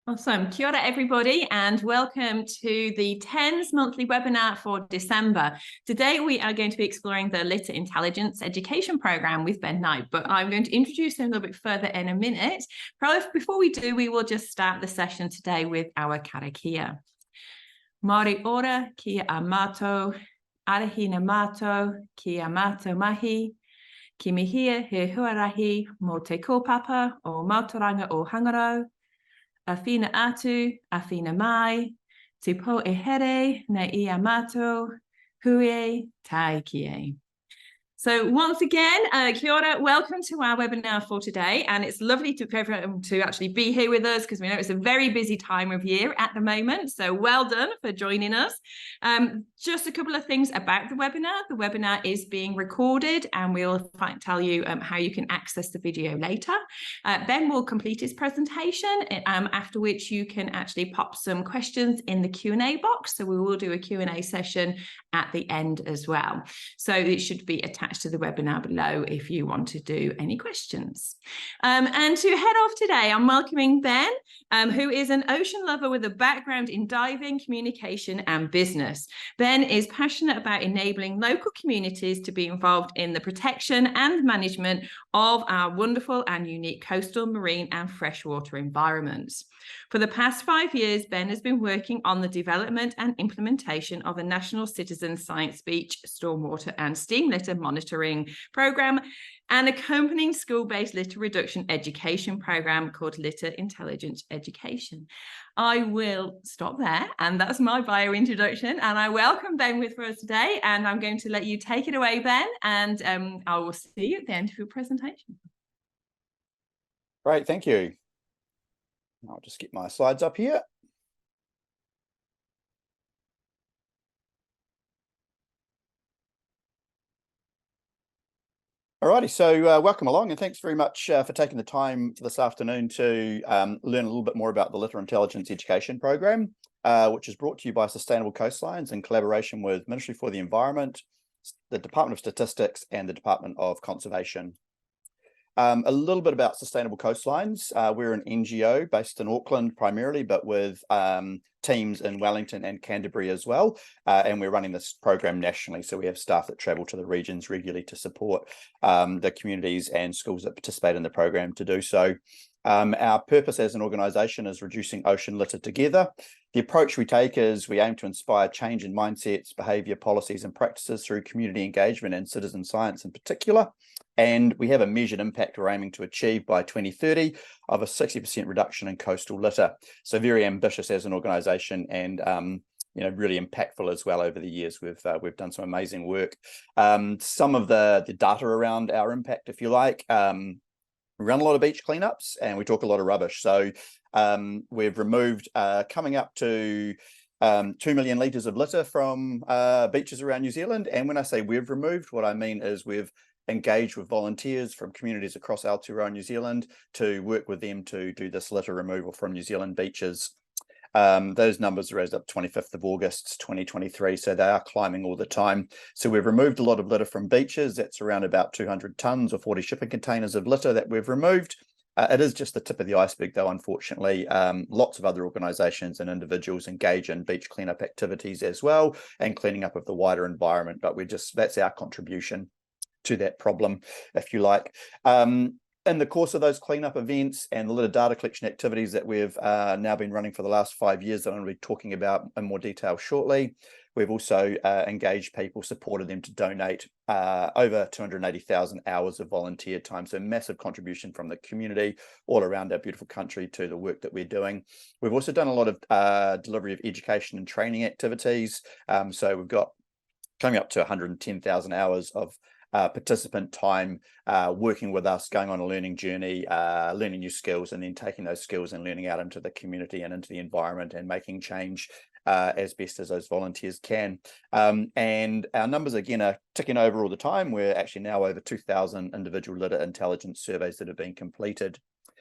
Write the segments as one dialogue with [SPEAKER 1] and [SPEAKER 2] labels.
[SPEAKER 1] Awesome. Kia ora, everybody, and welcome to the TENS monthly webinar for December. Today, we are going to be exploring the Litter Intelligence Education Programme with Ben Knight, but I'm going to introduce him a little bit further in a minute. Probably before we do, we will just start the session today with our karakia. Māori ora, kia a mātou, arahina mātou, kia mātou mahi, ki mihia he huarahi mō te kōpapa o Mātauranga o Hangarau, Awhina atu, awhina mai, te po e here na ia mātou, hui tai kie. So once again, kia ora, welcome to our webinar for today. And it's lovely for everyone to actually be here with us because we know it's a very busy time of year at the moment. So well done for joining us. Just a couple of things about the webinar. The webinar is being recorded and we'll tell you how you can access the video later. Ben will complete his presentation, after which you can actually pop some questions in the Q&A box. So we will do a Q&A session at the end as well. So it should be attached to the webinar below if you want to do any questions. And to head off today, I'm welcoming Ben, who is an ocean lover with a background in diving, communication and business. Ben is passionate about enabling local communities to be involved in the protection and management of our wonderful and unique coastal, marine and freshwater environments. For the past 5 years, Ben has been working on the development and implementation of a National Citizen Science Beach, Stormwater and Steam Litter Monitoring Programme and accompanying school-based litter reduction education programme called Litter Intelligence Education. I will stop there, and that's my bio introduction, and I welcome Ben with us today, and I'm going to let you take it away, Ben, and I will see you at the end of your presentation.
[SPEAKER 2] Great, thank you. I'll just get my slides up here. Alrighty, so welcome along and thanks very much for taking the time this afternoon to learn a little bit more about the Litter Intelligence Education Program, which is brought to you by Sustainable Coastlines in collaboration with Ministry for the Environment, the Department of Statistics and the Department of Conservation. A little bit about Sustainable Coastlines. We're an NGO based in Auckland primarily, but with teams in Wellington and Canterbury as well. And we're running this program nationally. So we have staff that travel to the regions regularly to support the communities and schools that participate in the program to do so. Our purpose as an organisation is reducing ocean litter together. The approach we take is we aim to inspire change in mindsets, behaviour, policies and practices through community engagement and citizen science in particular. And we have a measured impact we're aiming to achieve by 2030 of a 60% reduction in coastal litter. So very ambitious as an organisation and really impactful as well over the years. We've done some amazing work. Some of the data around our impact, if you like, we run a lot of beach cleanups and we talk a lot of rubbish. So we've removed coming up to 2 million litres of litter from beaches around New Zealand. And when I say we've removed, what I mean is we've engaged with volunteers from communities across Aotearoa, New Zealand, to work with them to do this litter removal from New Zealand beaches. Those numbers are as of 25th of August 2023, so they are climbing all the time. So we've removed a lot of litter from beaches. That's around about 200 tonnes or 40 shipping containers of litter that we've removed. It is just the tip of the iceberg, though, unfortunately. Lots of other organisations and individuals engage in beach cleanup activities as well and cleaning up of the wider environment, but that's our contribution to that problem, if you like. In the course of those cleanup events and the litter data collection activities that we've now been running for the last 5 years that I'm going to be talking about in more detail shortly, we've also engaged people, supported them to donate over 280,000 hours of volunteer time. So massive contribution from the community all around our beautiful country to the work that we're doing. We've also done a lot of delivery of education and training activities. So we've got coming up to 110,000 hours of participant time working with us, going on a learning journey, learning new skills, and then taking those skills and learning out into the community and into the environment and making change as best as those volunteers can. And our numbers again are ticking over all the time. We're actually now over 2,000 individual litter intelligence surveys that have been completed.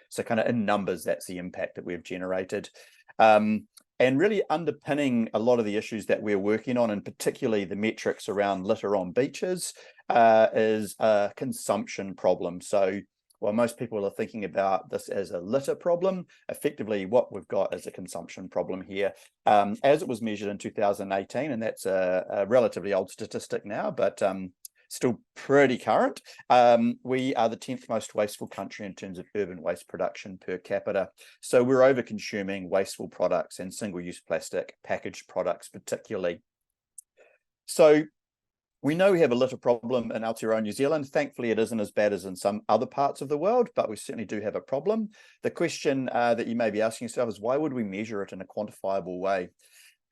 [SPEAKER 2] So kind of in numbers, that's the impact that we've generated. And really underpinning a lot of the issues that we're working on, and particularly the metrics around litter on beaches, is a consumption problem. So while most people are thinking about this as a litter problem, effectively what we've got is a consumption problem here. As it was measured in 2018, and that's a relatively old statistic now, but still pretty current. We are the 10th most wasteful country in terms of urban waste production per capita. So we're over consuming wasteful products and single-use plastic packaged products particularly. So we know we have a litter problem in Aotearoa, New Zealand. Thankfully, it isn't as bad as in some other parts of the world, but we certainly do have a problem. The question that you may be asking yourself is, why would we measure it in a quantifiable way?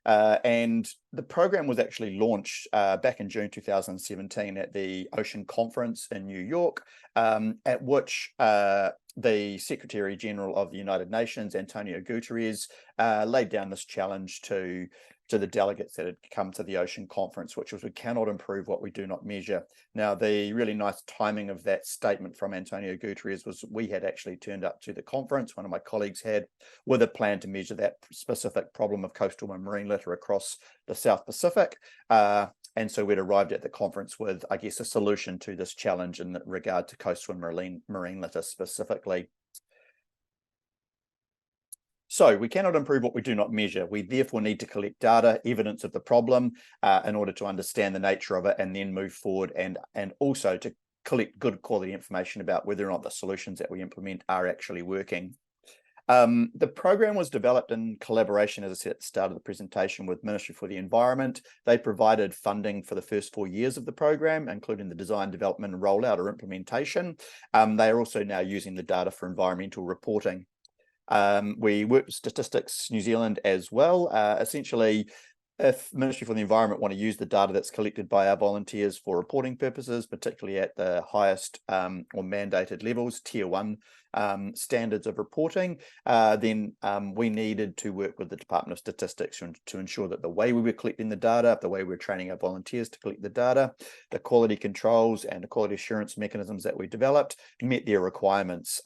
[SPEAKER 2] And the program was actually launched back in June 2017 at the Ocean Conference in New York, at which the Secretary General of the United Nations, Antonio Guterres, laid down this challenge to the delegates that had come to the Ocean Conference, which was, we cannot improve what we do not measure. Now, the really nice timing of that statement from Antonio Guterres was we had actually turned up to the conference, one of my colleagues had, with a plan to measure that specific problem of coastal and marine litter across the South Pacific. And so we'd arrived at the conference with, I guess, a solution to this challenge in regard to coastal and marine litter specifically. So we cannot improve what we do not measure. We therefore need to collect data, evidence of the problem, in order to understand the nature of it and then move forward, and also to collect good quality information about whether or not the solutions that we implement are actually working. The program was developed in collaboration, as I said at the start of the presentation, with Ministry for the Environment. They provided funding for the first 4 years of the program, including the design, development, rollout or implementation. They are also now using the data for environmental reporting. We work with Statistics New Zealand as well. Essentially, if Ministry for the Environment want to use the data that's collected by our volunteers for reporting purposes, particularly at the highest or mandated levels, Tier 1 standards of reporting, then we needed to work with the Department of Statistics to ensure that the way we were collecting the data, the way we're training our volunteers to collect the data, the quality controls and the quality assurance mechanisms that we developed met their requirements.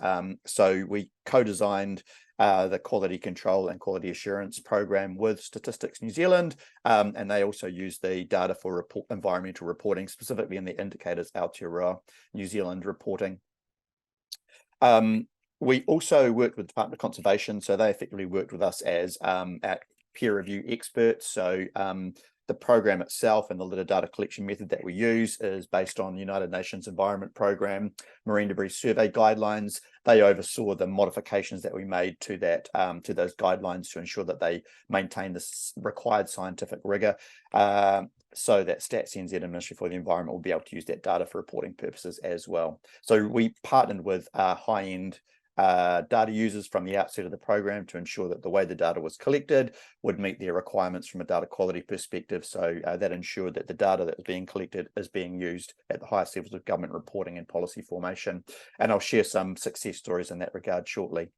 [SPEAKER 2] So we co-designed the quality control and quality assurance program with Statistics New Zealand, and they also use the data for environmental reporting, specifically in the indicators Aotearoa New Zealand reporting. We also worked with the Department of Conservation, so they effectively worked with us as peer review experts. So the program itself and the litter data collection method that we use is based on the United Nations Environment Programme Marine Debris Survey guidelines. They oversaw the modifications that we made to that to those guidelines to ensure that they maintain this required scientific rigor, so that Stats NZ and Ministry for the Environment will be able to use that data for reporting purposes as well. So we partnered with high-end data users from the outset of the program to ensure that the way the data was collected would meet their requirements from a data quality perspective. So that ensured that the data that was being collected is being used at the highest levels of government reporting and policy formation. And I'll share some success stories in that regard shortly.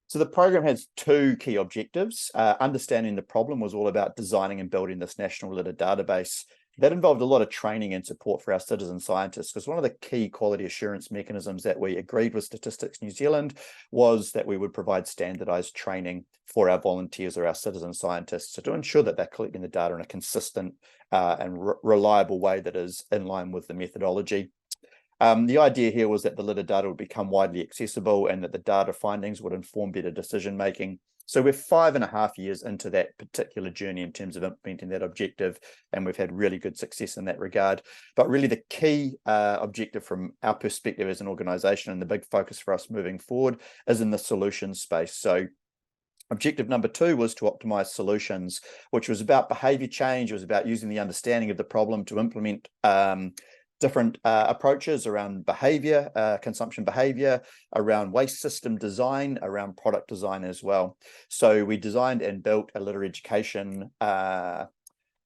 [SPEAKER 2] So the program has two key objectives. Understanding the problem was all about designing and building this national litter database. That involved a lot of training and support for our citizen scientists, because one of the key quality assurance mechanisms that we agreed with Statistics New Zealand was that we would provide standardized training for our volunteers or our citizen scientists to ensure that they're collecting the data in a consistent and reliable way that is in line with the methodology. The idea here was that the litter data would become widely accessible and that the data findings would inform better decision making. So we're 5.5 years into that particular journey in terms of implementing that objective, and we've had really good success in that regard. But really the key objective from our perspective as an organisation, and the big focus for us moving forward, is in the solutions space. So objective number 2 was to optimize solutions, which was about behaviour change. It was about using the understanding of the problem to implement different approaches around behavior, consumption behavior, around waste system design, around product design as well. So we designed and built a litter education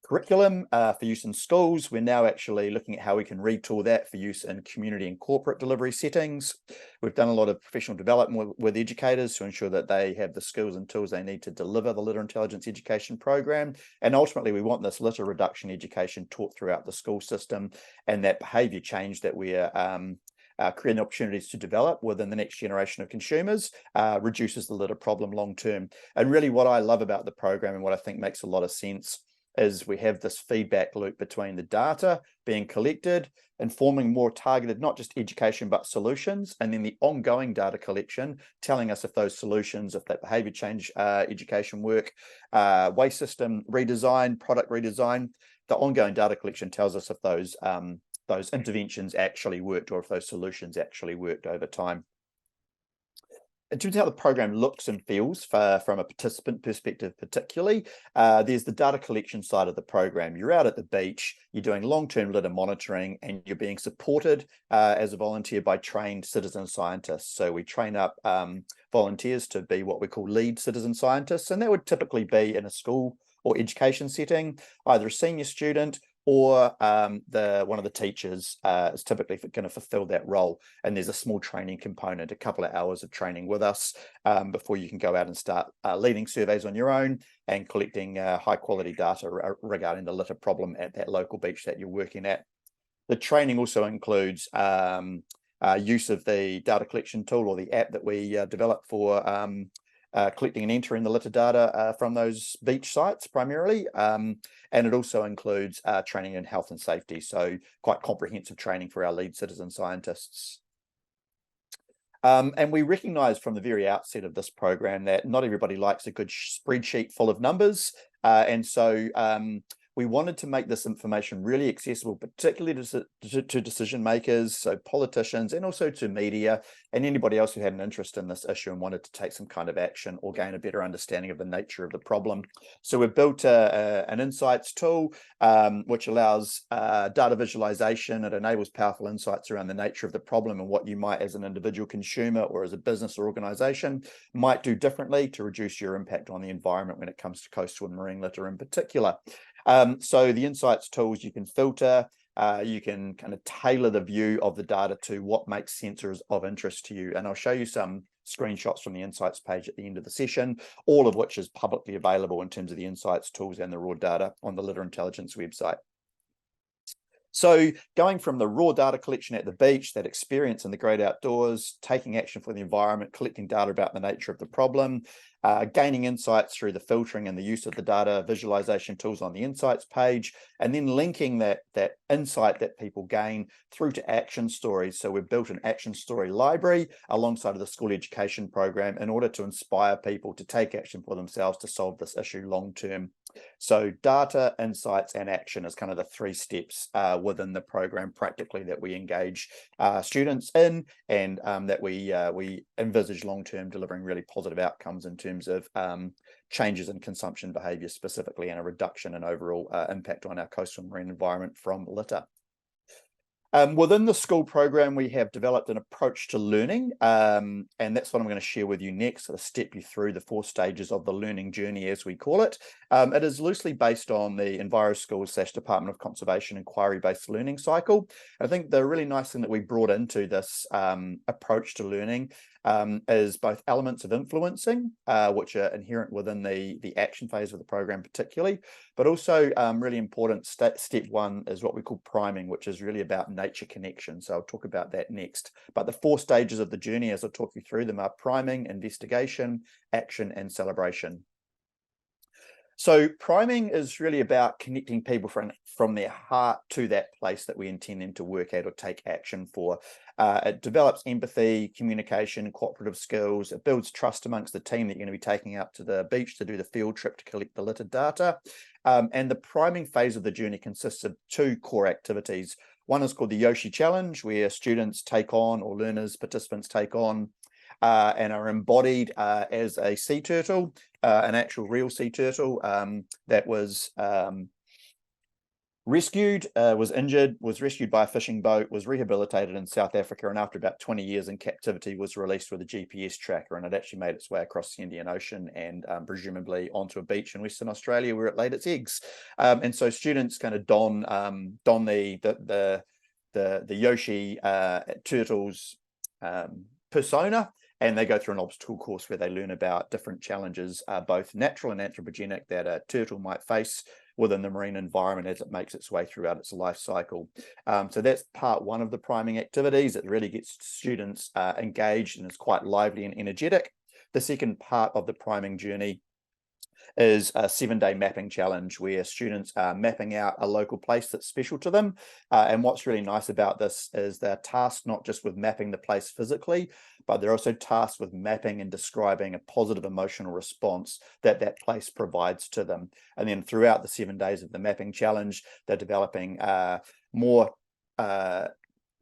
[SPEAKER 2] curriculum for use in schools. We're now actually looking at how we can retool that for use in community and corporate delivery settings. We've done a lot of professional development with educators to ensure that they have the skills and tools they need to deliver the litter intelligence education program. And ultimately, we want this litter reduction education taught throughout the school system, and that behavior change that we're creating opportunities to develop within the next generation of consumers reduces the litter problem long term. And really what I love about the program and what I think makes a lot of sense is we have this feedback loop between the data being collected, informing more targeted, not just education, but solutions, and then the ongoing data collection, telling us if those solutions, if that behavior change education work, waste system redesign, product redesign, the ongoing data collection tells us if those interventions actually worked or if those solutions actually worked over time. In terms of how the program looks and feels from a participant perspective particularly, there's the data collection side of the program. You're out at the beach, you're doing long-term litter monitoring, and you're being supported as a volunteer by trained citizen scientists. So we train up volunteers to be what we call lead citizen scientists, and that would typically be in a school or education setting, either a senior student or one of the teachers is typically going to fulfill that role. And there's a small training component, a couple of hours of training with us before you can go out and start leading surveys on your own and collecting high quality data regarding the litter problem at that local beach that you're working at. The training also includes use of the data collection tool or the app that we developed for collecting and entering the litter data from those beach sites primarily. And it also includes training in health and safety. So quite comprehensive training for our lead citizen scientists. And we recognize from the very outset of this program that not everybody likes a good spreadsheet full of numbers. And so we wanted to make this information really accessible, particularly to decision makers, so politicians, and also to media and anybody else who had an interest in this issue and wanted to take some kind of action or gain a better understanding of the nature of the problem. So we've built an insights tool, which allows data visualization. It enables powerful insights around the nature of the problem and what you might, as an individual consumer or as a business or organization, might do differently to reduce your impact on the environment when it comes to coastal and marine litter in particular. So the insights tools, you can filter, you can kind of tailor the view of the data to what makes sense or is of interest to you. And I'll show you some screenshots from the insights page at the end of the session, all of which is publicly available in terms of the insights tools and the raw data on the Litter Intelligence website. So going from the raw data collection at the beach, that experience in the great outdoors, taking action for the environment, collecting data about the nature of the problem, gaining insights through the filtering and the use of the data visualization tools on the insights page, and then linking that insight that people gain through to action stories. So we've built an action story library alongside of the school education program in order to inspire people to take action for themselves to solve this issue long term. So data, insights, and action is kind of the three steps within the program practically that we engage students in, and that we envisage long-term delivering really positive outcomes in terms of changes in consumption behaviour specifically, and a reduction in overall impact on our coastal and marine environment from litter. Within the school program, we have developed an approach to learning, and that's what I'm going to share with you next, to step you through the 4 stages of the learning journey, as we call it. It is loosely based on the EnviroSchools / Department of Conservation inquiry-based learning cycle. I think the really nice thing that we brought into this approach to learning is both elements of influencing, which are inherent within the action phase of the program particularly, but also really important step 1 is what we call priming, which is really about nature connection. So I'll talk about that next. But the 4 stages of the journey, as I'll talk you through them, are priming, investigation, action, and celebration. So priming is really about connecting people from their heart to that place that we intend them to work at or take action for. It develops empathy, communication, cooperative skills. It builds trust amongst the team that you're going to be taking out to the beach to do the field trip to collect the litter data. And the priming phase of the journey consists of 2 core activities. One is called the Yoshi Challenge, where students take on, or learners, participants take on, and are embodied as a sea turtle, an actual real sea turtle that was rescued, was injured, was rescued by a fishing boat, was rehabilitated in South Africa, and after about 20 years in captivity was released with a GPS tracker, and it actually made its way across the Indian Ocean and presumably onto a beach in Western Australia where it laid its eggs. And so students kind of don the Yoshi turtle's persona, and they go through an obstacle course where they learn about different challenges, both natural and anthropogenic, that a turtle might face within the marine environment as it makes its way throughout its life cycle. So that's part 1 of the priming activities. It really gets students engaged and is quite lively and energetic. The second part of the priming journey is a 7-day mapping challenge where students are mapping out a local place that's special to them. And what's really nice about this is they're tasked not just with mapping the place physically, but they're also tasked with mapping and describing a positive emotional response that that place provides to them. And then throughout the 7 days of the mapping challenge, they're developing more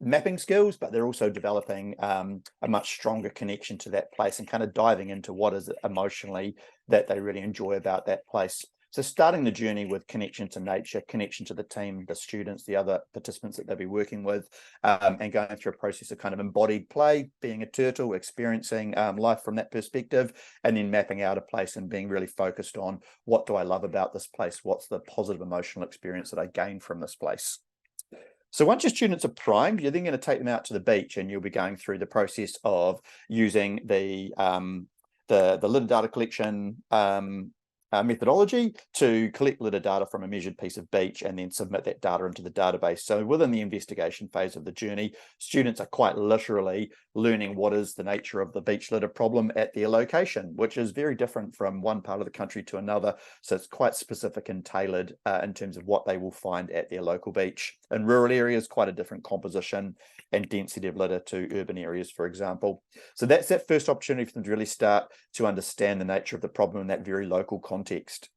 [SPEAKER 2] mapping skills, but they're also developing a much stronger connection to that place and kind of diving into what is it emotionally that they really enjoy about that place. So starting the journey with connection to nature, connection to the team, the students, the other participants that they'll be working with, and going through a process of kind of embodied play, being a turtle, experiencing life from that perspective, and then mapping out a place and being really focused on what do I love about this place? What's the positive emotional experience that I gain from this place? So once your students are primed, you're then going to take them out to the beach, and you'll be going through the process of using the litter data collection methodology to collect litter data from a measured piece of beach and then submit that data into the database. So within the investigation phase of the journey, students are quite literally learning what is the nature of the beach litter problem at their location, which is very different from one part of the country to another. So it's quite specific and tailored in terms of what they will find at their local beach. In rural areas, quite a different composition and density of litter to urban areas, for example. So that's that first opportunity for them to really start to understand the nature of the problem in that very local context.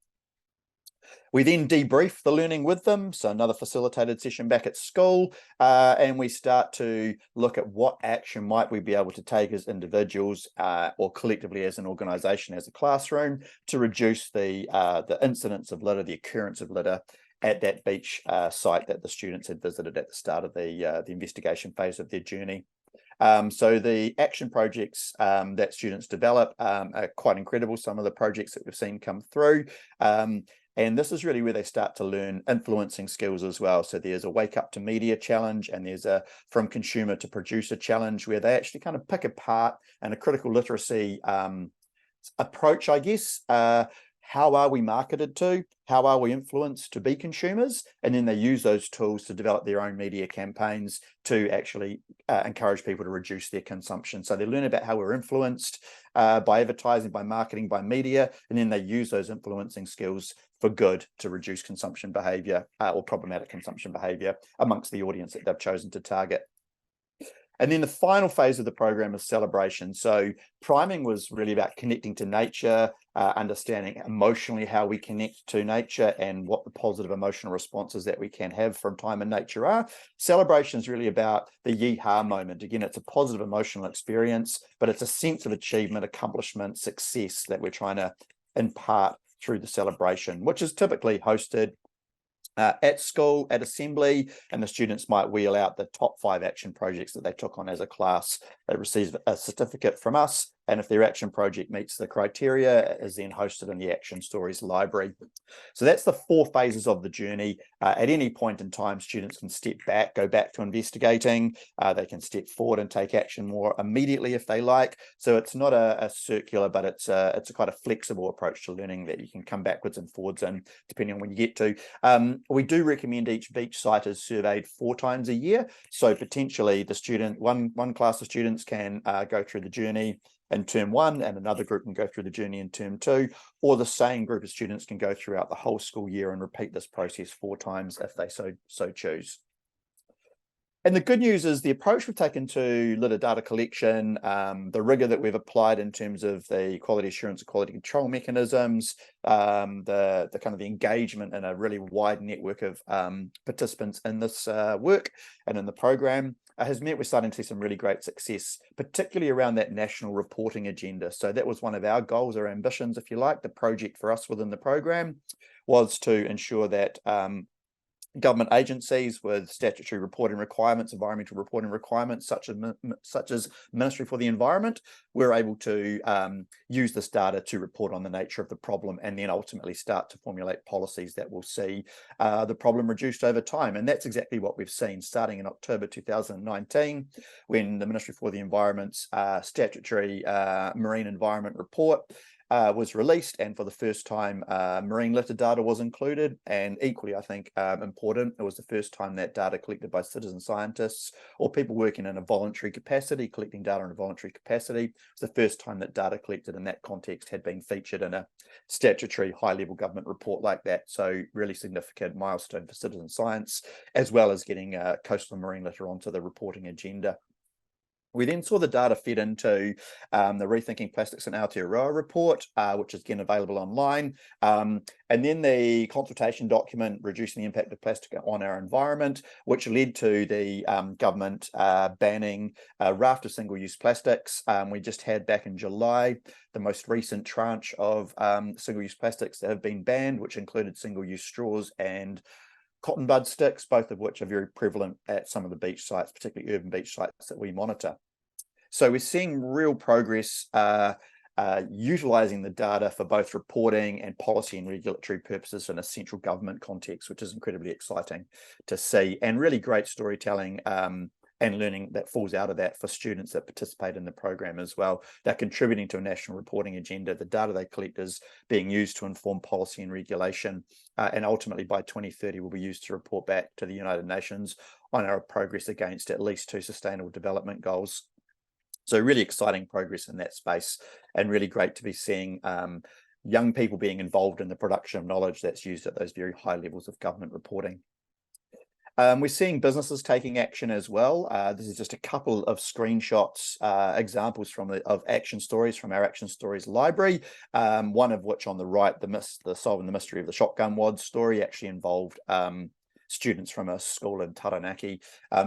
[SPEAKER 2] We then debrief the learning with them, so another facilitated session back at school, and we start to look at what action might we be able to take as individuals or collectively as an organisation, as a classroom, to reduce the incidence of litter, the occurrence of litter at that beach site that the students had visited at the start of the investigation phase of their journey. So the action projects that students develop are quite incredible. Some of the projects that we've seen come through. And this is really where they start to learn influencing skills as well. So there's a wake up to media challenge, and there's a from consumer to producer challenge, where they actually kind of pick apart and a critical literacy approach, I guess. How are we marketed to? How are we influenced to be consumers? And then they use those tools to develop their own media campaigns to actually encourage people to reduce their consumption. So they learn about how we're influenced by advertising, by marketing, by media, and then they use those influencing skills for good to reduce consumption behavior or problematic consumption behavior amongst the audience that they've chosen to target. And then the final phase of the program is celebration. So priming was really about connecting to nature, understanding emotionally how we connect to nature and what the positive emotional responses that we can have from time in nature are. Celebration is really about the yee-haw moment. Again, it's a positive emotional experience, but it's a sense of achievement, accomplishment, success that we're trying to impart through the celebration, which is typically hosted at school, at assembly, and the students might wheel out the top 5 action projects that they took on as a class. They receive a certificate from us, and if their action project meets the criteria, it is then hosted in the Action Stories library. So that's the 4 phases of the journey. At any point in time, students can step back, go back to investigating. They can step forward and take action more immediately if they like. So it's not a circular, but it's a quite a flexible approach to learning that you can come backwards and forwards in, depending on when you get to. We do recommend each beach site is surveyed 4 times a year. So potentially the student, one class of students can go through the journey in term 1, and another group can go through the journey in term 2, or the same group of students can go throughout the whole school year and repeat this process 4 times if they so choose. And the good news is the approach we've taken to litter data collection, the rigor that we've applied in terms of the quality assurance and quality control mechanisms, the kind of the engagement in a really wide network of participants in this work and in the program has meant we're starting to see some really great success, particularly around that national reporting agenda. So that was one of our goals or ambitions, if you like. The project for us within the program was to ensure that government agencies with statutory reporting requirements, environmental reporting requirements, such as Ministry for the Environment, we're able to use this data to report on the nature of the problem and then ultimately start to formulate policies that will see the problem reduced over time. And that's exactly what we've seen starting in October 2019, when the Ministry for the Environment's statutory marine environment report was released, and for the first time, marine litter data was included. And equally, I think, important, it was the first time that data collected by citizen scientists or people working in a voluntary capacity, collecting data in a voluntary capacity. It was the first time that data collected in that context had been featured in a statutory high-level government report like that. So really significant milestone for citizen science, as well as getting coastal and marine litter onto the reporting agenda. We then saw the data fed into the Rethinking Plastics in Aotearoa report, which is again available online. And then the consultation document, Reducing the Impact of Plastic on Our Environment, which led to the government banning a raft of single-use plastics. We just had back in July the most recent tranche of single-use plastics that have been banned, which included single-use straws and cotton bud sticks, both of which are very prevalent at some of the beach sites, particularly urban beach sites that we monitor. So we're seeing real progress utilising the data for both reporting and policy and regulatory purposes in a central government context, which is incredibly exciting to see, and really great storytelling and learning that falls out of that for students that participate in the program as well. They're contributing to a national reporting agenda. The data they collect is being used to inform policy and regulation, and ultimately by 2030 will be used to report back to the United Nations on our progress against at least 2 Sustainable Development Goals. So really exciting progress in that space, and really great to be seeing young people being involved in the production of knowledge that's used at those very high levels of government reporting. We're seeing businesses taking action as well. This is just a couple of screenshots, examples of action stories from our Action Stories library, one of which on the right, the Solving the Mystery of the Shotgun Wad story, actually involved students from a school in Taranaki.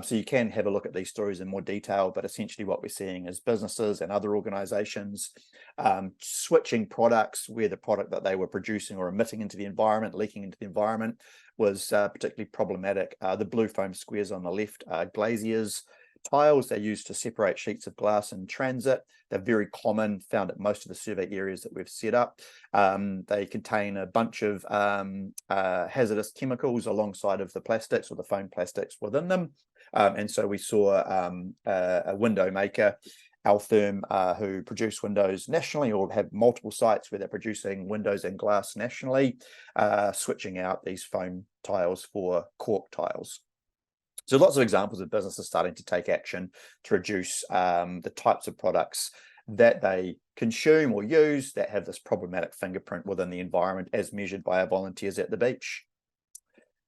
[SPEAKER 2] So you can have a look at these stories in more detail, but essentially what we're seeing is businesses and other organizations switching products where the product that they were producing or emitting into the environment, leaking into the environment, was particularly problematic. The blue foam squares on the left are glaziers tiles. They're used to separate sheets of glass in transit. They're very common, found at most of the survey areas that we've set up. They contain a bunch of hazardous chemicals alongside of the plastics or the foam plastics within them. And so we saw a window maker, Altherm, who produce windows nationally or have multiple sites where they're producing windows and glass nationally, switching out these foam tiles for cork tiles. So lots of examples of businesses starting to take action to reduce the types of products that they consume or use that have this problematic fingerprint within the environment as measured by our volunteers at the beach.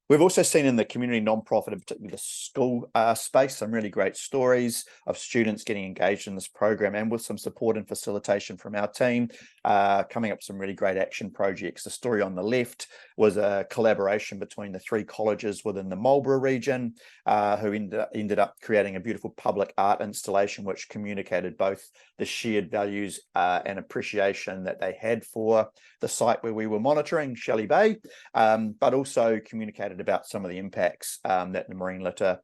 [SPEAKER 2] We've also seen in the community nonprofit, and particularly the school space, some really great stories of students getting engaged in this program, and with some support and facilitation from our team, coming up with some really great action projects. The story on the left was a collaboration between the 3 colleges within the Marlborough region, who ended up creating a beautiful public art installation which communicated both the shared values and appreciation that they had for the site where we were monitoring, Shelley Bay, but also communicated about some of the impacts that the marine litter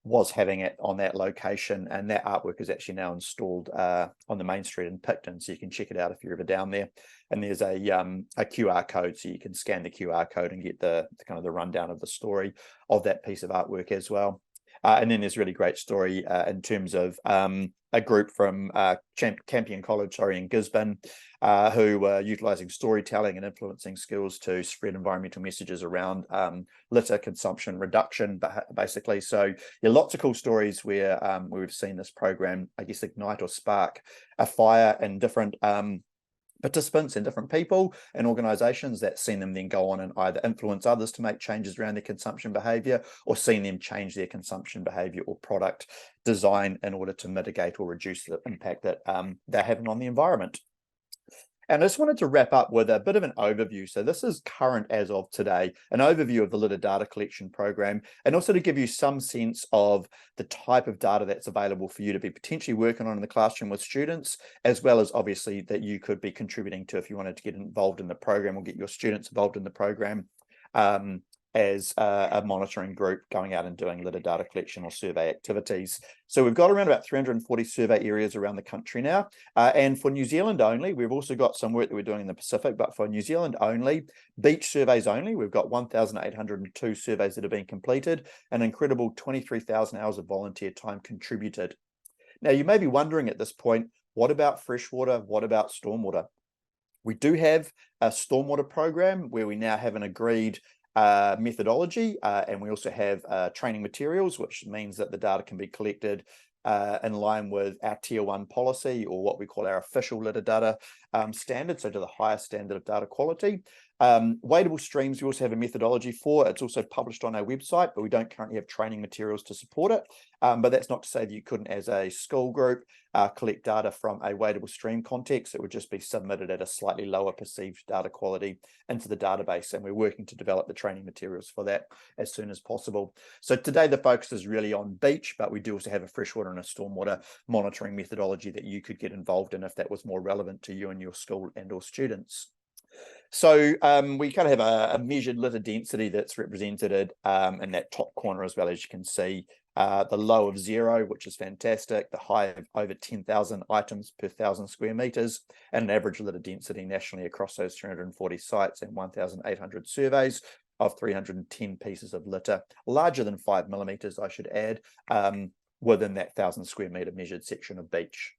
[SPEAKER 2] was having on that location. And that artwork is actually now installed on the main street in Picton, so you can check it out if you're ever down there. And there's a QR code, so you can scan the QR code and get the kind of the rundown of the story of that piece of artwork as well. And then there's a really great story in terms of a group from Campion College, in Gisborne, who were utilising storytelling and influencing skills to spread environmental messages around litter consumption reduction, basically. So yeah, lots of cool stories where we've seen this program, I guess, ignite or spark a fire in different participants and different people and organizations that seen them then go on and either influence others to make changes around their consumption behavior, or seen them change their consumption behavior or product design in order to mitigate or reduce the impact that they're having on the environment. And I just wanted to wrap up with a bit of an overview. So this is current as of today, an overview of the litter data collection program, and also to give you some sense of the type of data that's available for you to be potentially working on in the classroom with students, as well as obviously that you could be contributing to if you wanted to get involved in the program or get your students involved in the program as a monitoring group going out and doing litter data collection or survey activities. So we've got around about 340 survey areas around the country now. And for New Zealand only, we've also got some work that we're doing in the Pacific, but for New Zealand only, beach surveys only, we've got 1,802 surveys that have been completed, an incredible 23,000 hours of volunteer time contributed. Now, you may be wondering at this point, what about freshwater? What about stormwater? We do have a stormwater program where we now have an agreed methodology, and we also have training materials, which means that the data can be collected in line with our Tier 1 policy, or what we call our official litter data standard, so to the highest standard of data quality. Weightable streams, we also have a methodology for. It's also published on our website, but we don't currently have training materials to support it. But that's not to say that you couldn't, as a school group, collect data from a weightable stream context. It would just be submitted at a slightly lower perceived data quality into the database, and we're working to develop the training materials for that as soon as possible. So today the focus is really on beach, but we do also have a freshwater and a stormwater monitoring methodology that you could get involved in if that was more relevant to you and your school and or students. So we kind of have a measured litter density that's represented in that top corner, as well, as you can see. The low of 0, which is fantastic, the high of over 10,000 items per 1,000 square meters, and an average litter density nationally across those 340 sites and 1,800 surveys of 310 pieces of litter, larger than 5 millimeters, I should add, within that 1,000 square meter measured section of beach.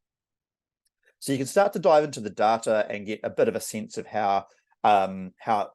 [SPEAKER 2] So you can start to dive into the data and get a bit of a sense of how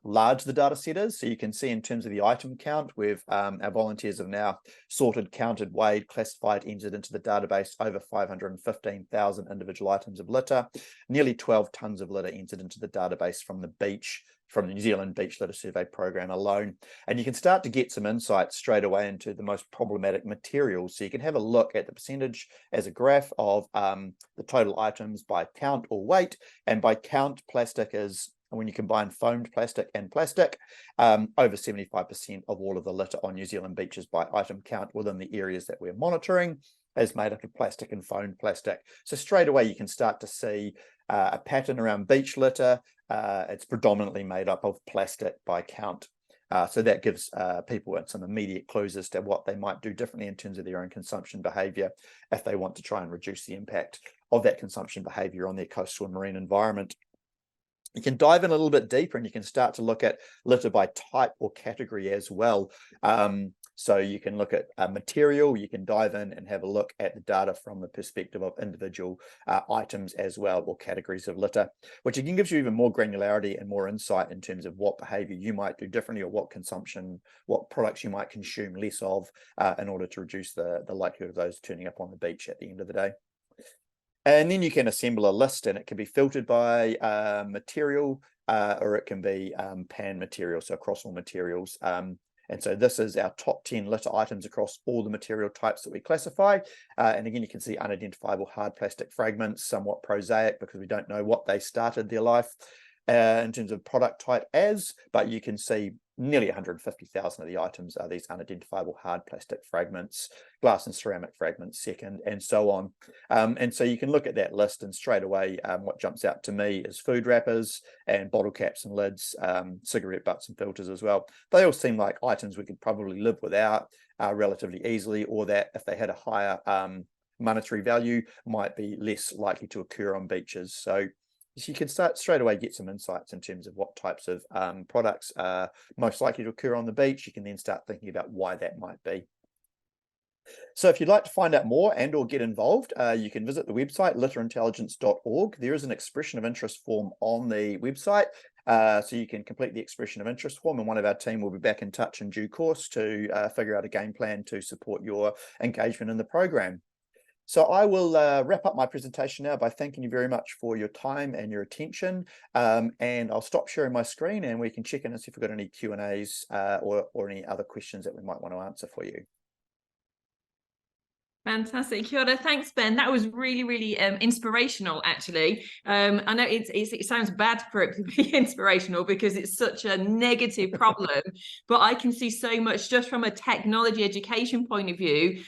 [SPEAKER 2] large the data set is. So you can see in terms of the item count, our volunteers have now sorted, counted, weighed, classified, entered into the database over 515,000 individual items of litter, nearly 12 tons of litter entered into the database from the New Zealand Beach Litter Survey Program alone. And you can start to get some insights straight away into the most problematic materials. So you can have a look at the percentage as a graph of the total items by count or weight. And by count, plastic is, when you combine foamed plastic and plastic, over 75% of all of the litter on New Zealand beaches by item count within the areas that we're monitoring is made up of plastic and foamed plastic. So straight away you can start to see a pattern around beach litter. It's predominantly made up of plastic by count. So that gives people some immediate clues as to what they might do differently in terms of their own consumption behaviour if they want to try and reduce the impact of that consumption behaviour on their coastal and marine environment. You can dive in a little bit deeper and you can start to look at litter by type or category as well. So you can look at material, you can dive in and have a look at the data from the perspective of individual items as well, or categories of litter, which again gives you even more granularity and more insight in terms of what behaviour you might do differently, or what products you might consume less of in order to reduce the likelihood of those turning up on the beach at the end of the day. And then you can assemble a list, and it can be filtered by material, or it can be pan material, so across all materials. And so this is our top 10 litter items across all the material types that we classify. And again, you can see unidentifiable hard plastic fragments, somewhat prosaic because we don't know what they started their life in terms of product type as, but you can see nearly 150,000 of the items are these unidentifiable hard plastic fragments, glass and ceramic fragments second, and so on. And so you can look at that list, and straight away what jumps out to me is food wrappers and bottle caps and lids, cigarette butts and filters as well. They all seem like items we could probably live without relatively easily, or that if they had a higher monetary value might be less likely to occur on beaches. So you can start straight away get some insights in terms of what types of products are most likely to occur on the beach. You can then start thinking about why that might be. So if you'd like to find out more and or get involved, you can visit the website litterintelligence.org. There is an expression of interest form on the website, so you can complete the expression of interest form, and one of our team will be back in touch in due course to figure out a game plan to support your engagement in the program. So I will wrap up my presentation now by thanking you very much for your time and your attention, and I'll stop sharing my screen and we can check in and see if we've got any Q&As or any other questions that we might want to answer for you.
[SPEAKER 1] Fantastic. Kia ora. Thanks, Ben. That was really, really inspirational, actually. I know it sounds bad for it to be inspirational because it's such a negative problem, but I can see so much just from a technology education point of view.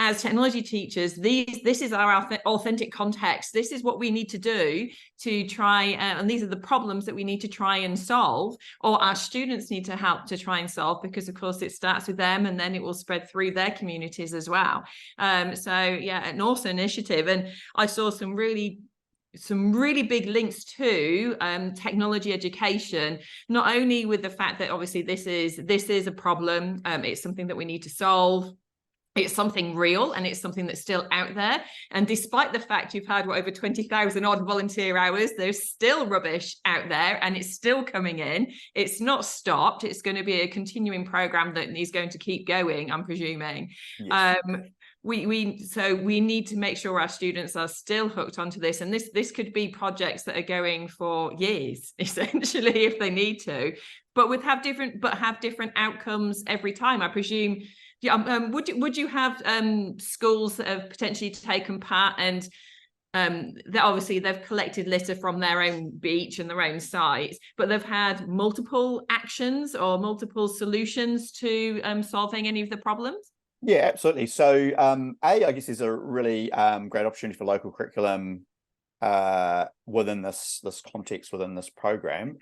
[SPEAKER 1] As technology teachers, this is our authentic context. This is what we need to do to try, and these are the problems that we need to try and solve, or our students need to help to try and solve, because of course it starts with them and then it will spread through their communities as well. So yeah, an awesome initiative. And I saw some really big links to technology education, not only with the fact that obviously this is a problem, it's something that we need to solve. It's something real and it's something that's still out there. And despite the fact you've had over 20,000 odd volunteer hours, there's still rubbish out there and it's still coming in. It's not stopped. It's going to be a continuing program that is going to keep going, I'm presuming.
[SPEAKER 2] Yes.
[SPEAKER 1] We need to make sure our students are still hooked onto this, and this could be projects that are going for years essentially if they need to, but have different outcomes every time, I presume. Yeah, would you have schools that have potentially taken part, and obviously they've collected litter from their own beach and their own sites, but they've had multiple actions or multiple solutions to solving any of the problems?
[SPEAKER 2] Yeah, absolutely. So I guess there's a really great opportunity for local curriculum within this context, within this program.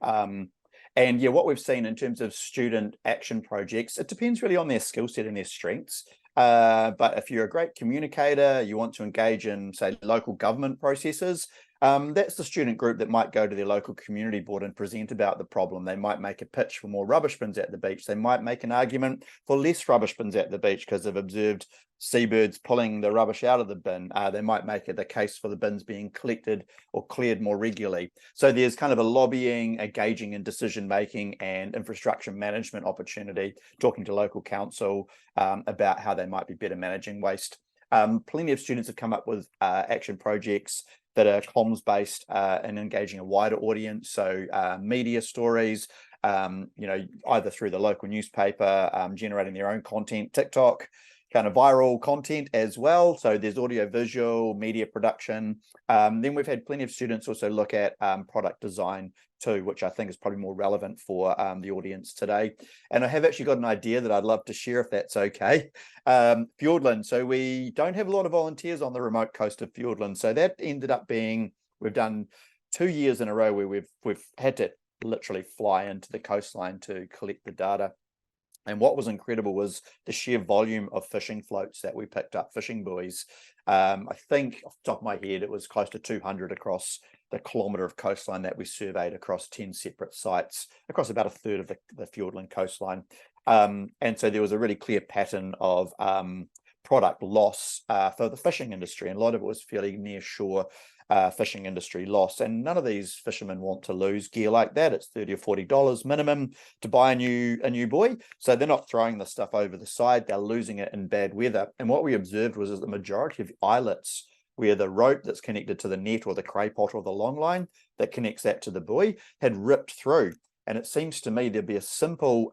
[SPEAKER 2] And yeah, what we've seen in terms of student action projects, it depends really on their skill set and their strengths. But if you're a great communicator, you want to engage in, say, local government processes, that's the student group that might go to their local community board and present about the problem. They might make a pitch for more rubbish bins at the beach. They might make an argument for less rubbish bins at the beach because they've observed seabirds pulling the rubbish out of the bin. They might make the case for the bins being collected or cleared more regularly. So there's kind of a lobbying, engaging in decision making and infrastructure management opportunity, talking to local council about how they might be better managing waste. Plenty of students have come up with action projects that are comms based and engaging a wider audience. So media stories, either through the local newspaper, generating their own content, TikTok, kind of viral content as well. So there's audio visual, media production. Then we've had plenty of students also look at product design too, which I think is probably more relevant for the audience today. And I have actually got an idea that I'd love to share if that's okay. Fiordland. So we don't have a lot of volunteers on the remote coast of Fiordland. So that ended up being, we've done 2 years in a row where we've had to literally fly into the coastline to collect the data. And what was incredible was the sheer volume of fishing floats that we picked up, fishing buoys. I think off the top of my head, it was close to 200 across the kilometre of coastline that we surveyed across 10 separate sites, across about a third of the Fiordland coastline. And so there was a really clear pattern of product loss for the fishing industry. And a lot of it was fairly near shore fishing industry loss, and none of these fishermen want to lose gear like that. It's $30 or $40 minimum to buy a new buoy, so they're not throwing the stuff over the side, they're losing it in bad weather. And what we observed was that the majority of eyelets where the rope that's connected to the net or the cray pot or the long line that connects that to the buoy had ripped through. And it seems to me there'd be a simple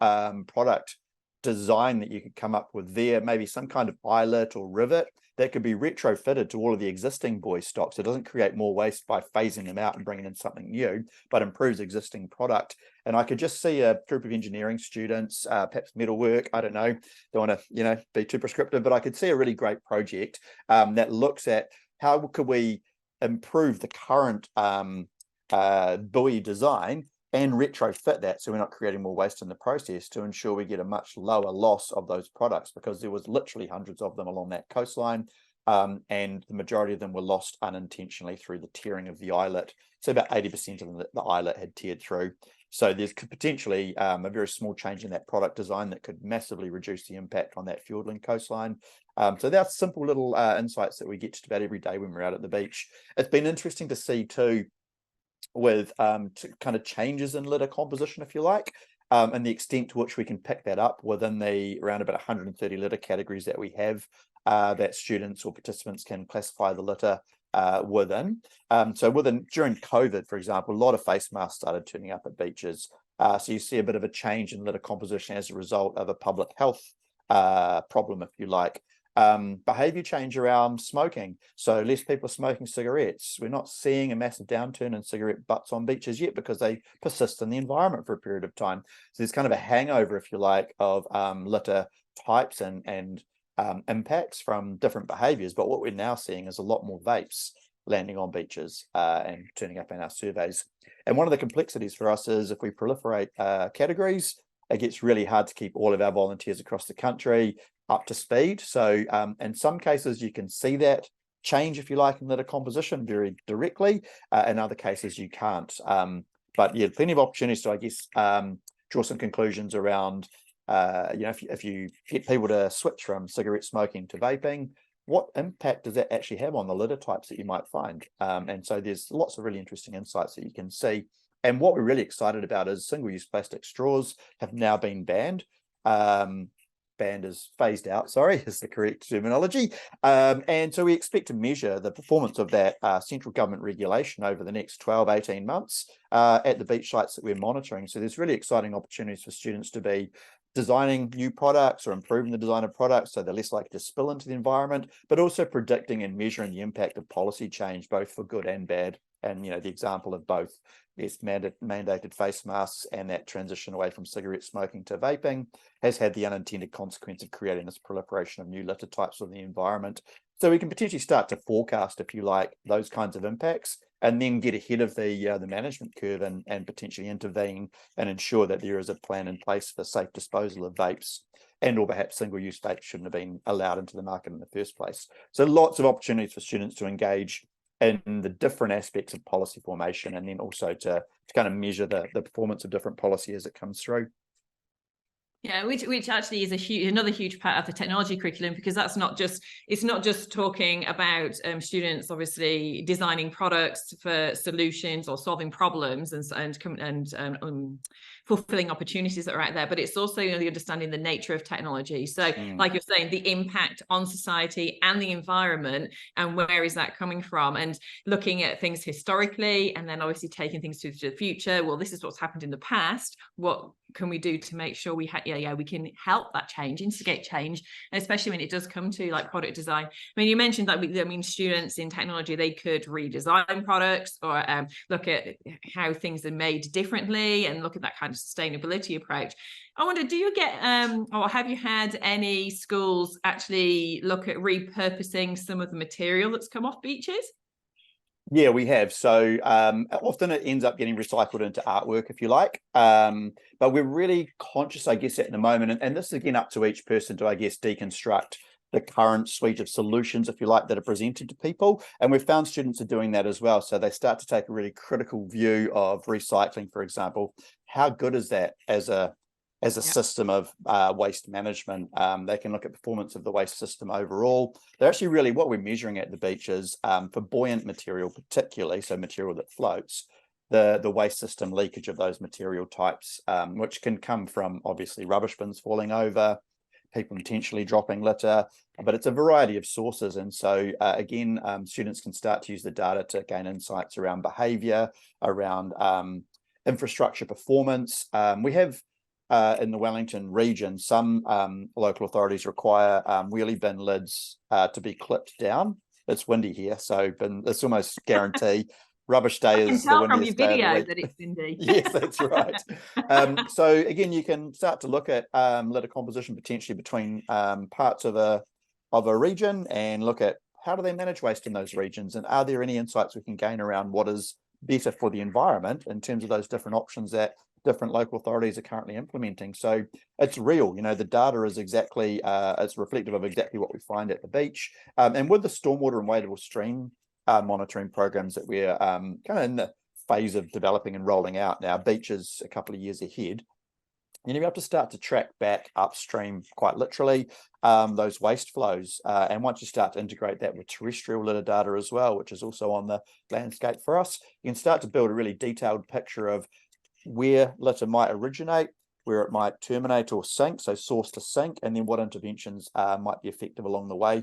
[SPEAKER 2] product design that you could come up with there, maybe some kind of eyelet or rivet that could be retrofitted to all of the existing buoy stocks. It doesn't create more waste by phasing them out and bringing in something new, but improves existing product. And I could just see a group of engineering students, perhaps metalwork, I don't know, don't want to be too prescriptive, but I could see a really great project that looks at how could we improve the current buoy design and retrofit that so we're not creating more waste in the process, to ensure we get a much lower loss of those products, because there was literally hundreds of them along that coastline, and the majority of them were lost unintentionally through the tearing of the eyelet. So about 80% of the eyelet had teared through. So there's potentially a very small change in that product design that could massively reduce the impact on that Fiordland coastline. So that's simple little insights that we get just about every day when we're out at the beach. It's been interesting to see too, with kind of changes in litter composition, if you like, and the extent to which we can pick that up within the around about 130 litter categories that we have, that students or participants can classify the litter within. So during COVID, for example, a lot of face masks started turning up at beaches. So you see a bit of a change in litter composition as a result of a public health problem, if you like. Behavior change around smoking, so less people are smoking cigarettes. We're not seeing a massive downturn in cigarette butts on beaches yet because they persist in the environment for a period of time. So there's kind of a hangover, if you like, of litter types and impacts from different behaviors. But what we're now seeing is a lot more vapes landing on beaches and turning up in our surveys. And one of the complexities for us is if we proliferate categories, it gets really hard to keep all of our volunteers across the country up to speed. So in some cases you can see that change, if you like, in litter composition very directly. In other cases you can't. But yeah, plenty of opportunities to, I guess, draw some conclusions around if you get people to switch from cigarette smoking to vaping, what impact does that actually have on the litter types that you might find? And so there's lots of really interesting insights that you can see. And what we're really excited about is single-use plastic straws have now been banned. Banned is phased out, sorry, is the correct terminology. And so we expect to measure the performance of that central government regulation over the next 12, 18 months at the beach sites that we're monitoring. So there's really exciting opportunities for students to be designing new products or improving the design of products so they're less likely to spill into the environment, but also predicting and measuring the impact of policy change, both for good and bad. And, the example of both is mandated face masks and that transition away from cigarette smoking to vaping has had the unintended consequence of creating this proliferation of new litter types in the environment. So we can potentially start to forecast, if you like, those kinds of impacts and then get ahead of the management curve and potentially intervene and ensure that there is a plan in place for safe disposal of vapes, and or perhaps single-use vapes shouldn't have been allowed into the market in the first place. So lots of opportunities for students to engage in the different aspects of policy formation, and then also to kind of measure the performance of different policy as it comes through.
[SPEAKER 1] Yeah, which actually is another huge part of the technology curriculum, because it's not just talking about students obviously designing products for solutions or solving problems and fulfilling opportunities that are out there, but it's also the understanding the nature of technology. So like you're saying, the impact on society and the environment, and where is that coming from, and looking at things historically, and then obviously taking things to the future. Well, this is what's happened in the past. What can we do to make sure we can help that change, instigate change, and especially when it does come to like product design. I mean, you mentioned that students in technology, they could redesign products or look at how things are made differently and look at that kind of sustainability approach. I wonder, do you get or have you had any schools actually look at repurposing some of the material that's come off beaches?
[SPEAKER 2] Yeah, we have. So often it ends up getting recycled into artwork, if you like. But we're really conscious, I guess, at the moment, and this is again up to each person to, I guess, deconstruct the current suite of solutions, if you like, that are presented to people. And we've found students are doing that as well. So they start to take a really critical view of recycling, for example. How good is that as a system of waste management? They can look at performance of the waste system overall. They're actually really what we're measuring at the beach is for buoyant material, particularly, so material that floats, the waste system leakage of those material types, which can come from obviously rubbish bins falling over, people intentionally dropping litter, but it's a variety of sources. And so again, students can start to use the data to gain insights around behavior, around infrastructure performance. We have in the Wellington region, some local authorities require wheelie bin lids to be clipped down. It's windy here, so it's almost guarantee. Rubbish day is the windiest day of the week.
[SPEAKER 1] That it's windy.
[SPEAKER 2] Yes, that's right. So again, you can start to look at litter composition potentially between parts of a region, and look at how do they manage waste in those regions, and are there any insights we can gain around what is better for the environment in terms of those different options that different local authorities are currently implementing. So it's real, the data is exactly, it's reflective of exactly what we find at the beach. And with the stormwater and wadable stream monitoring programs that we're kind of in the phase of developing and rolling out now, beach is a couple of years ahead. You have to start to track back upstream, quite literally, those waste flows. And once you start to integrate that with terrestrial litter data as well, which is also on the landscape for us, you can start to build a really detailed picture of where litter might originate, where it might terminate or sink, so source to sink, and then what interventions might be effective along the way.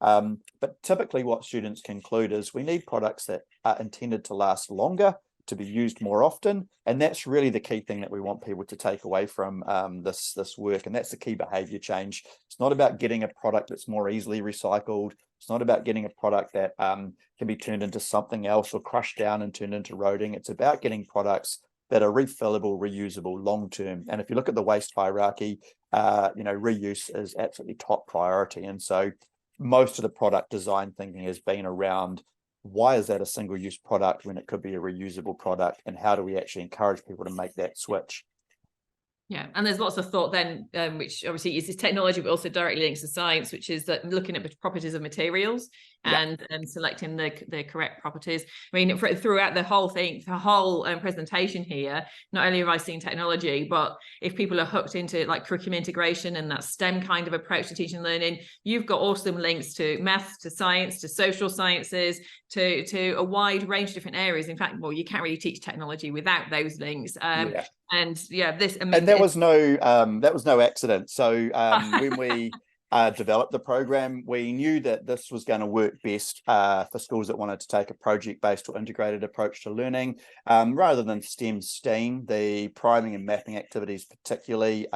[SPEAKER 2] But typically what students conclude is we need products that are intended to last longer, to be used more often, and that's really the key thing that we want people to take away from this work, and that's the key behavior change. It's not about getting a product that's more easily recycled. It's not about getting a product that can be turned into something else or crushed down and turned into roading. It's about getting products that are refillable, reusable, long-term. And if you look at the waste hierarchy, reuse is absolutely top priority. And so most of the product design thinking has been around, why is that a single-use product when it could be a reusable product, and how do we actually encourage people to make that switch?
[SPEAKER 1] Yeah, and there's lots of thought then, which obviously is technology, but also directly links to science, which is that looking at the properties of materials and selecting the correct properties. I mean, throughout the whole thing, the whole presentation here, not only have I seen technology, but if people are hooked into like curriculum integration and that STEM kind of approach to teaching and learning, you've got awesome links to maths, to science, to social sciences, to a wide range of different areas. In fact, well, you can't really teach technology without those links. And yeah, this, I mean,
[SPEAKER 2] and that was no accident. So when we developed the program, we knew that this was going to work best for schools that wanted to take a project-based or integrated approach to learning, rather than STEM. The priming and mapping activities particularly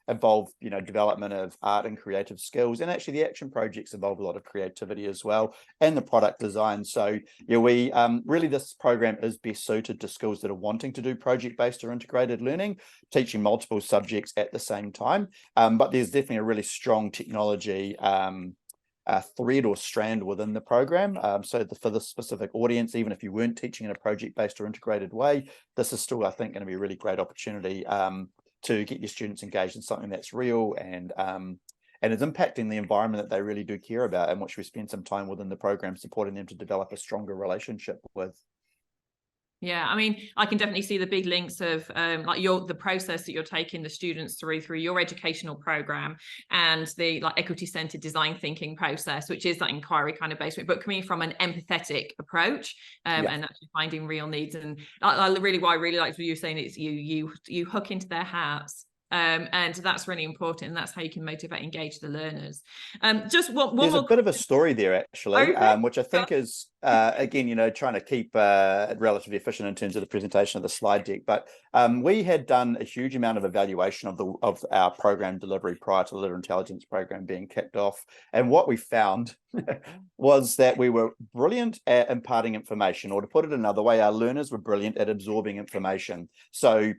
[SPEAKER 2] involve, development of art and creative skills, and actually the action projects involve a lot of creativity as well, and the product design. So we really, this program is best suited to schools that are wanting to do project-based or integrated learning, teaching multiple subjects at the same time. But there's definitely a really strong technology thread or strand within the program. So for this specific audience, even if you weren't teaching in a project-based or integrated way, this is still, I think, going to be a really great opportunity to get your students engaged in something that's real and is impacting the environment that they really do care about, and which we spend some time within the program supporting them to develop a stronger relationship with.
[SPEAKER 1] Yeah, I mean, I can definitely see the big links of like the process that you're taking the students through your educational program, and the like equity-centered design thinking process, which is that inquiry kind of based, but coming from an empathetic approach and actually finding real needs. And what I really liked what you were saying is you hook into their hearts. And that's really important, and that's how you can motivate, engage the learners. Just one
[SPEAKER 2] There's
[SPEAKER 1] more.
[SPEAKER 2] a bit of a story there actually,
[SPEAKER 1] Okay.
[SPEAKER 2] which I think is again, trying to keep it relatively efficient in terms of the presentation of the slide deck. But we had done a huge amount of evaluation of our program delivery prior to the Litter Intelligence program being kicked off, and what we found was that we were brilliant at imparting information, or to put it another way, our learners were brilliant at absorbing information. So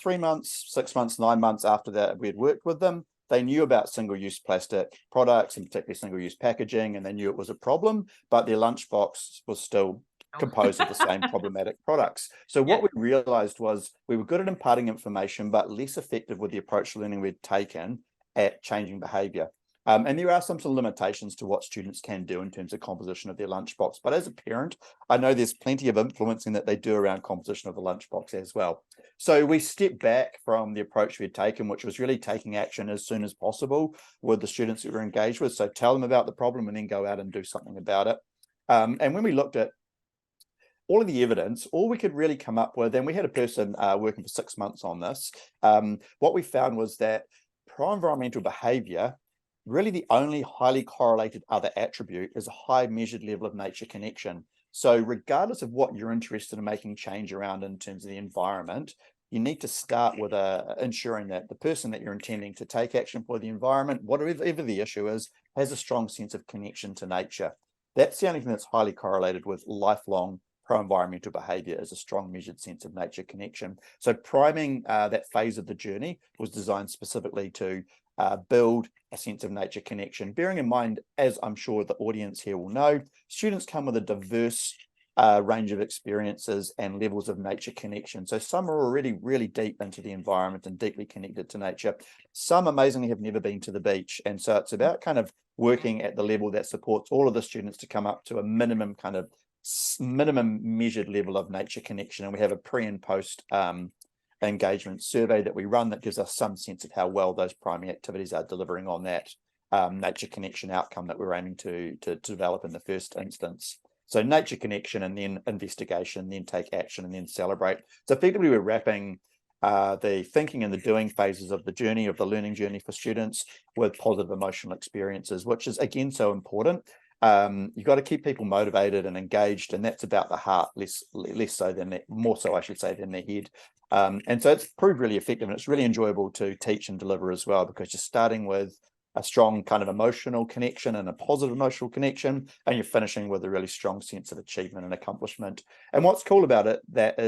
[SPEAKER 2] 3 months, 6 months, 9 months after that we had worked with them, they knew about single-use plastic products, and particularly single-use packaging, and they knew it was a problem, but their lunchbox was still composed of the same problematic products. So what we realized was we were good at imparting information, but less effective with the approach to learning we'd taken at changing behavior. And there are some limitations to what students can do in terms of composition of their lunchbox. But as a parent, I know there's plenty of influencing that they do around composition of the lunchbox as well. So we stepped back from the approach we had taken, which was really taking action as soon as possible with the students that we were engaged with. So tell them about the problem and then go out and do something about it. And when we looked at all of the evidence, all we could really come up with, and we had a person working for 6 months on this, what we found was that pro-environmental behavior, really the only highly correlated other attribute, is a high measured level of nature connection. So regardless of what you're interested in making change around in terms of the environment, you need to start with ensuring that the person that you're intending to take action for the environment, whatever the issue is, has a strong sense of connection to nature. That's the only thing that's highly correlated with lifelong pro-environmental behavior, is a strong measured sense of nature connection. So priming that phase of the journey was designed specifically to build a sense of nature connection, bearing in mind, as I'm sure the audience here will know, students come with a diverse range of experiences and levels of nature connection. So some are already really deep into the environment and deeply connected to nature. Some amazingly have never been to the beach. And so it's about kind of working at the level that supports all of the students to come up to a minimum measured level of nature connection. And we have a pre and post engagement survey that we run that gives us some sense of how well those priming activities are delivering on that nature connection outcome that we're aiming to develop in the first instance. So nature connection, and then investigation, then take action, and then celebrate. So effectively we're wrapping the thinking and the doing phases of the journey, of the learning journey for students, with positive emotional experiences, which is again so important. You've got to keep people motivated and engaged, and that's about the heart, less so than that, more so I should say, than their head. And so it's proved really effective, and it's really enjoyable to teach and deliver as well, because you're starting with a strong kind of emotional connection and a positive emotional connection, and you're finishing with a really strong sense of achievement and accomplishment. And what's cool about it, that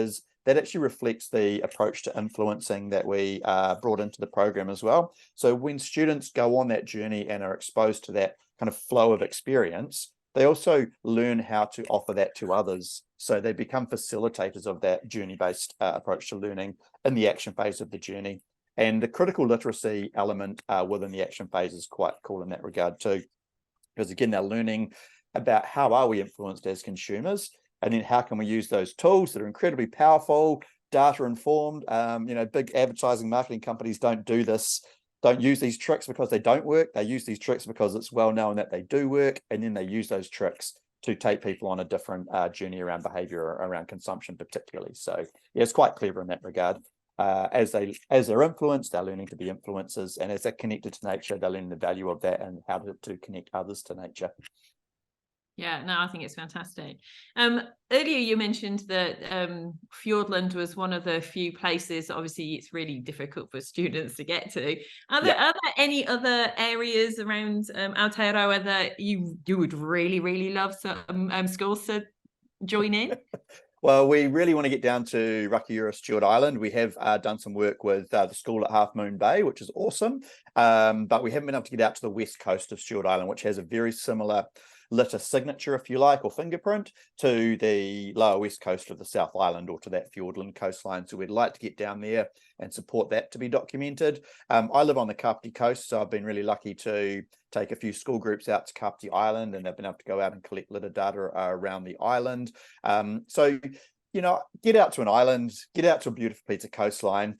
[SPEAKER 2] actually reflects the approach to influencing that we brought into the program as well. So when students go on that journey and are exposed to that kind of flow of experience, they also learn how to offer that to others. So they become facilitators of that journey-based approach to learning in the action phase of the journey. And the critical literacy element within the action phase is quite cool in that regard too, because again, they're learning about how are we influenced as consumers, and then how can we use those tools that are incredibly powerful, data informed. Big advertising marketing companies don't use these tricks because they don't work. They use these tricks because it's well known that they do work, and then they use those tricks to take people on a different journey around behavior, around consumption particularly. So yeah, it's quite clever in that regard. As they're influenced, they're learning to be influencers, and as they're connected to nature, they're learning the value of that and how to connect others to nature.
[SPEAKER 1] Yeah, no, I think it's fantastic. Earlier you mentioned that Fiordland was one of the few places, obviously it's really difficult for students to get to. Are there any other areas around Aotearoa that you would really, really love some schools to join in?
[SPEAKER 2] Well, we really want to get down to Rakiura Stewart Island. We have done some work with the school at Half Moon Bay, which is awesome. But we haven't been able to get out to the west coast of Stewart Island, which has a very similar litter signature, if you like, or fingerprint to the lower west coast of the South Island, or to that Fiordland coastline. So we'd like to get down there and support that to be documented. I live on the Kapiti coast, so I've been really lucky to take a few school groups out to Kapiti Island, and they've been able to go out and collect litter data around the island. So get out to an island, get out to a beautiful piece of coastline,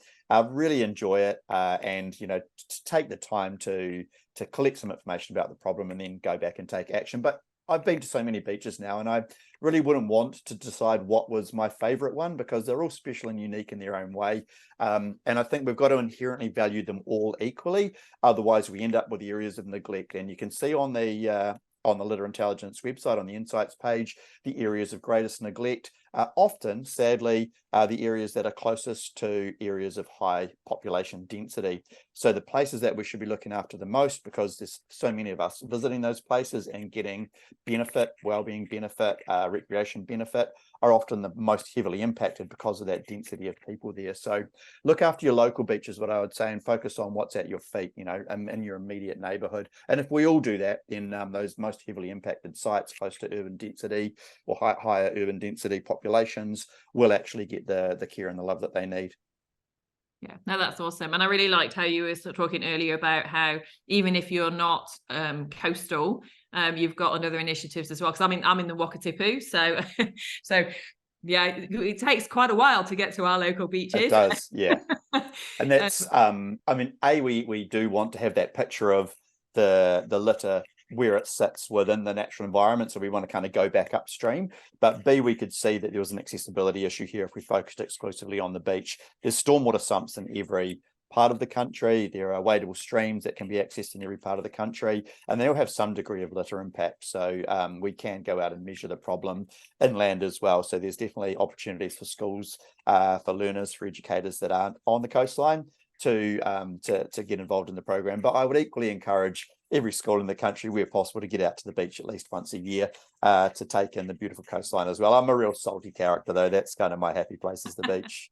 [SPEAKER 2] really enjoy it, and to take the time to collect some information about the problem and then go back and take action. But I've been to so many beaches now, and I really wouldn't want to decide what was my favorite one, because they're all special and unique in their own way. And I think we've got to inherently value them all equally. Otherwise, we end up with areas of neglect. And you can see on the Litter Intelligence website, on the Insights page, the areas of greatest neglect are often, sadly, the areas that are closest to areas of high population density. So the places that we should be looking after the most, because there's so many of us visiting those places and getting benefit, well-being benefit, recreation benefit, are often the most heavily impacted because of that density of people there. So look after your local beaches, what I would say, and focus on what's at your feet, in your immediate neighborhood. And if we all do that, then those most heavily impacted sites close to urban density or higher urban density populations will actually get the care and the love that they need.
[SPEAKER 1] Yeah, no, that's awesome. And I really liked how you were talking earlier about how even if you're not coastal, you've got other initiatives as well. Because I'm in the Wakatipu, so yeah, it takes quite a while to get to our local beaches.
[SPEAKER 2] It does, yeah. And that's we do want to have that picture of the litter where it sits within the natural environment, so we want to kind of go back upstream. But B, we could see that there was an accessibility issue here if we focused exclusively on the beach. There's stormwater sumps in every part of the country. There are wadable streams that can be accessed in every part of the country, and they all have some degree of litter impact. So we can go out and measure the problem inland as well. So there's definitely opportunities for schools, for learners, for educators that aren't on the coastline to get involved in the program. But I would equally encourage every school in the country, where possible, to get out to the beach at least once a year to take in the beautiful coastline as well. I'm a real salty character, though. That's kind of my happy place, is the beach.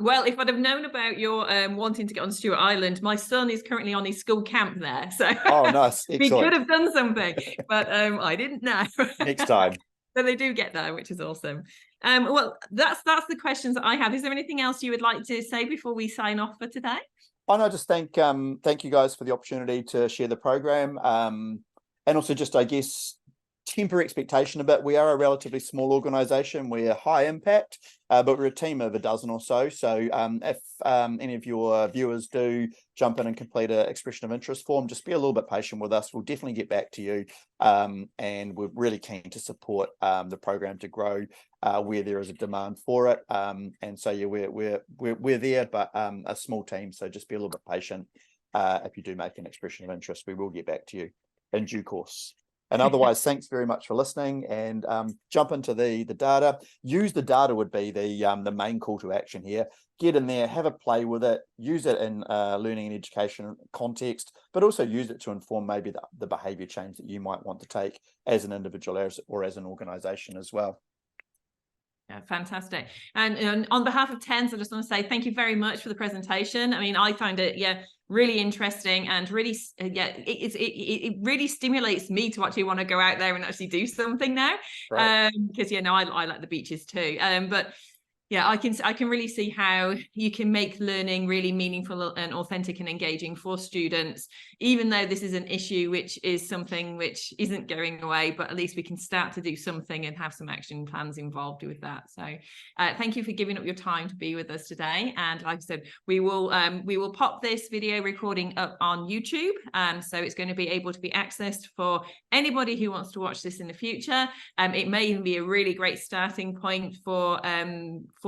[SPEAKER 1] Well, if I'd have known about your wanting to get on Stewart Island, my son is currently on his school camp there. So
[SPEAKER 2] oh, nice.
[SPEAKER 1] we could have done something, but I didn't know.
[SPEAKER 2] Next time.
[SPEAKER 1] So they do get there, which is awesome. Well, that's the questions that I have. Is there anything else you would like to say before we sign off for today?
[SPEAKER 2] And I just thank you guys for the opportunity to share the program, and also just, I guess, temper expectation a bit. We are a relatively small organisation. We're high impact, but we're a team of a dozen or so. So if any of your viewers do jump in and complete an expression of interest form, just be a little bit patient with us. We'll definitely get back to you, and we're really keen to support the program to grow where there is a demand for it. And so yeah, we're there, but a small team. So just be a little bit patient. If you do make an expression of interest, we will get back to you in due course. And otherwise, thanks very much for listening, and jump into the data. Use the data would be the main call to action here. Get in there, have a play with it, use it in learning and education context, but also use it to inform maybe the behaviour change that you might want to take as an individual or as an organisation as well.
[SPEAKER 1] Yeah, fantastic. And on behalf of TENS, I just want to say thank you very much for the presentation. I mean, I found it, really interesting, and really, it really stimulates me to actually want to go out there and actually do something now. Right. Because, I like the beaches too. But Yeah, I can really see how you can make learning really meaningful and authentic and engaging for students, even though this is an issue which is something which isn't going away, but at least we can start to do something and have some action plans involved with that. So thank you for giving up your time to be with us today. And like I said, we will pop this video recording up on YouTube. So it's going to be able to be accessed for anybody who wants to watch this in the future. It may even be a really great starting point for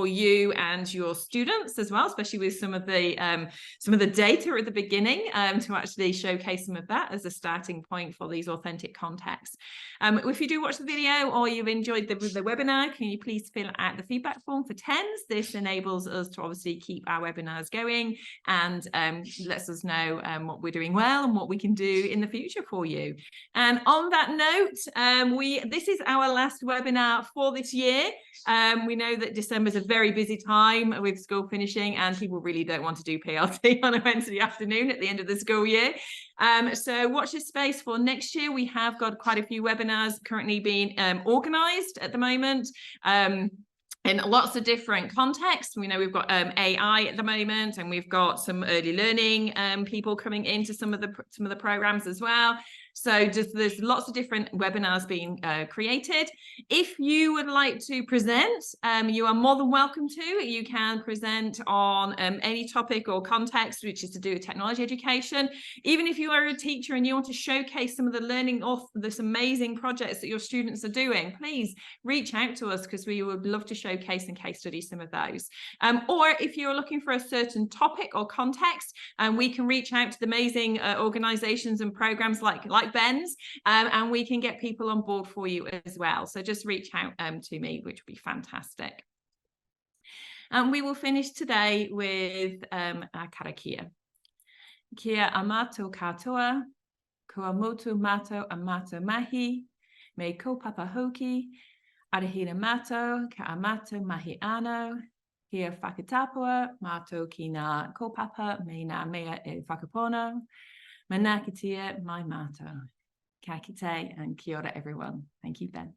[SPEAKER 1] you and your students as well, especially with some of the data at the beginning, to actually showcase some of that as a starting point for these authentic contexts. If you do watch the video or you've enjoyed the webinar, can you please fill out the feedback form for TENS? This enables us to obviously keep our webinars going and lets us know what we're doing well and what we can do in the future for you. And on that note, this is our last webinar for this year. We know that December is a very busy time with school finishing, and people really don't want to do PLT on a Wednesday afternoon at the end of the school year. So watch this space for next year. We have got quite a few webinars currently being organised at the moment. In lots of different contexts. We know we've got AI at the moment, and we've got some early learning people coming into some of the programs as well. So there's lots of different webinars being created. If you would like to present, you are more than welcome to. You can present on any topic or context which is to do with technology education. Even if you are a teacher and you want to showcase some of the learning of this amazing projects that your students are doing, please reach out to us, because we would love to showcase and case study some of those. Or if you're looking for a certain topic or context, we can reach out to the amazing organizations and programs like Ben's, and we can get people on board for you as well. So just reach out to me, which would be fantastic. And we will finish today with our karakia. Kia amato katoa, kua motu mato amato mahi, me ko papa hoki, arahina mato ka amato mahi ano, kia whakatapua mato ki ngā kaupapa me ngā mea e whakapono, manakitia mai mato. Ka kite and kia ora everyone. Thank you, Ben.